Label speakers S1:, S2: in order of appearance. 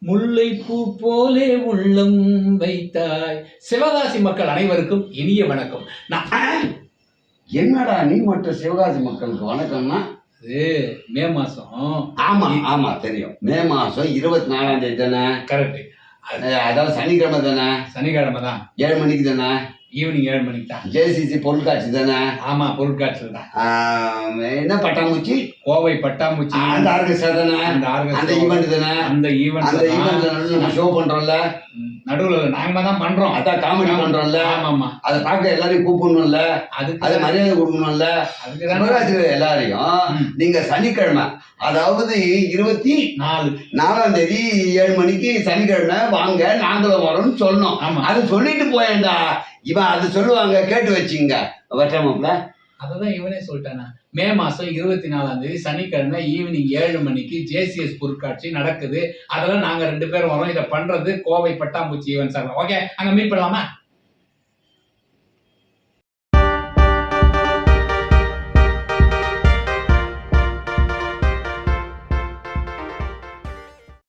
S1: முல்லைப்பூ போலே உள்ளம் வைத்தாய். சிவகாசி மக்கள் அனைவருக்கும் இனிய வணக்கம்.
S2: என்னடா நீ மட்டும் சிவகாசி மக்களுக்கு வணக்கம்னா?
S1: அது மே மாசம்.
S2: ஆமா ஆமா தெரியும். மே மாசம் 24ஆம் தேதி தானே?
S1: கரெக்ட்.
S2: அதாவது சனிக்கிழமை தானே?
S1: சனிக்கிழமை தான்.
S2: 7 மணிக்கு தானே?
S1: ஈவினிங் 7 மணிக்கு தான்.
S2: ஜேசிசி பொருட்காட்சி தானே?
S1: ஆமா, பொருட்காட்சியில் தான்.
S2: என்ன பட்டாம்பூச்சி?
S1: கோவை பட்டாம்பூச்சி.
S2: அந்த ஆர்கெஸ்ட்ரா தானே? அந்த ஈவெண்ட் தானே?
S1: அந்த ஈவெண்ட்ல
S2: நம்ம ஷோ பண்றோம்ல,
S1: நடுவுல நாங்க தான் பண்றோம்.
S2: அதான் காமெடி பண்றோம்ல.
S1: ஆமா,
S2: அதை பார்க்க எல்லாரையும் கூப்பிடணும்ல, அதை மரியாதை கொடுக்கணும்ல. சிவகாசியில் எல்லாரையும் நீங்க சனிக்கிழமை, அதாவது 24ஆம் தேதி 7 மணிக்கு சனிக்கிழமை வாங்க, நாங்களும் வரோம்னு சொல்லணும். அது சொல்லிட்டு போயேன்டா. இவன் அது சொல்லுவாங்க, கேட்டு வச்சுங்க வட்டமாப்ல.
S1: அததான் இவனே சொல்லிட்டானா. மே மாசம் 24ஆம் தேதி சனிக்கிழமை ஈவினிங் 7 மணிக்கு ஜேசிஎஸ் பொருட்காட்சி நடக்குது. அதெல்லாம் நாங்க 2 பேரும் வரோம். இதை பண்றது கோவை பட்டாம்பூச்சி ஈவென்ட்ஸ். ஓகே, அங்க மீட் பண்ணலாமா?